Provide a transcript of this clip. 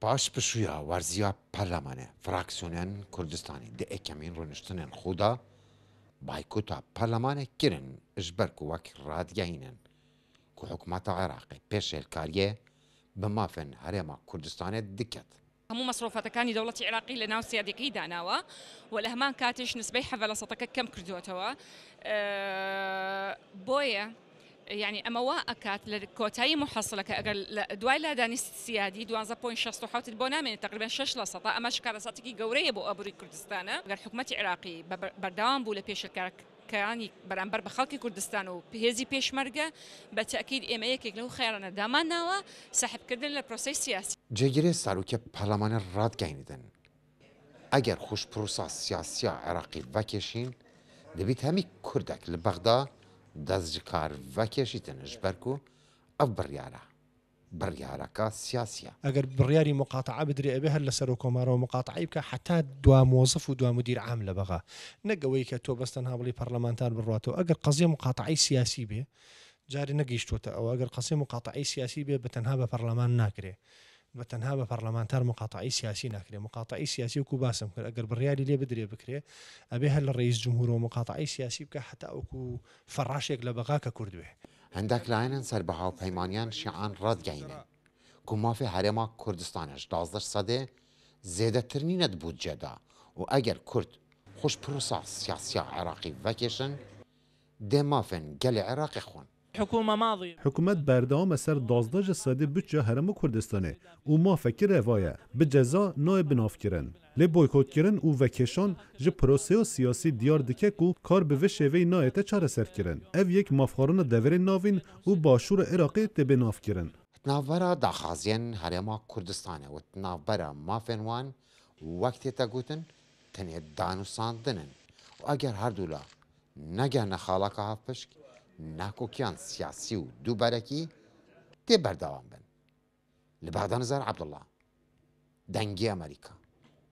باش بشویا ورزیا پارلمانه فراکسیونن کردستانی ده اکمین رونشتنن خودا بایکوتا پارلمانه کرن اجبرك وك رادگهینن که حکومت عراقی پیش الکاریه بمافن هرما کردستان دکت همو مصروفاتەکانی دەوڵەتی عێراقی لە ناو سیادەکەی داناوە و لە هەمان کاتیش نسبەی حەڤەلەسەتەکە کەم کردووەتەوە بۆیە یعنی ئەمە وا ئەکات لە کۆتایی محەسڵەکە ئەگەر دوای لادانی سیادی 12.67 بۆ نامێنێت تقریبا 6% ئەمە شکارەساتێکی گەورەیە بۆ ئابووری کوردستانە ئەگەر حکوومەتی عێراقی بەردەوام بوو لە پێشکارەکانی بەرامبەر بە خەڵکی کوردستان و هێزی پێشمەرگە بە تەئکید ئێمە یەکێک لەو خێرانە دامانناوە ساحبکردن لە پرۆسەی سیاسی جێگیری ساروکە پارلمانە ڕادگەیندن ئەگەر خوش پرۆسا سیاسیا عێراقی ڤەکێشین دەبێت هەمی کوردێک لە بەغدا دەستجکار ڤەکێشیتن ژبەرک و ئەو بڕیارەکە سیاسیە ئەگەر بڕیاری مقاتعە بدرێ ئەبێ هەر لەسەر و کۆمارەوە مقاتعی بکە حتا دوا مۆزف و دوا مدیر عام لە بەغا نەگەوەی کە تۆ بەستەن هاوڵی پەرلەمانتار بڕاتەوە ئەگەر قەزیە مقاتعی سیاسی بێ جاری نەگەیشتوتە ئەو ئەگەر قەسێ مقاتعی سیاسی بێ بەتەنها بە پەرلەمان ناکرێ بەتەنها بە پەرلەمانتار مقاتعی سیاسی ناکرێ مقاتعی سیاسی وکو باسم کرد ئەگەر بڕیاری لێ بدرێ بکرێ ئەبێ هەر لە ڕئیس جمهورەوە مقاتعی سیاسی بکە حتا ئەوکو فەڕاشێک لە بەغا کە کوردوێ هەندێک لایەنن سەر بە هاوپەیمانیان شیعان ڕادگەینن کو مافی هەرێما کوردستانش 12% زێدەتر نینە بودجێدا و ئەگەر کورد خوش پرۆسا سیاسیا عێراقی ڤەکێشن دێ مافن گەلی عێراقی خۆن حکومت بردام سر 12 ساده بودجه هرم کردستانه و ما فکر روایه به جزا نای بناف کرن لی بویکوت کرن و وکشان جه پروسه و سیاسی دیار دکه کو کار به وشوی نایته چاره سر کرن او یک مافخارون دور ناوین و باشور عراقی تبه ناف کرن تناوبەرە داخازیان هەرێما کوردستانە و تناوبەرە مافێنوان وەکتێ تەگوتن تەنێ دانوساندنن و ئەگەر هەردوولا نەگەنە خاڵەکە هەفپشک ناکۆکیان سیاسی و دووبەرەکی تێ بەردەوام بن لە بەغدا نزار عەبدوڵڵا دەنگی ئەمریکا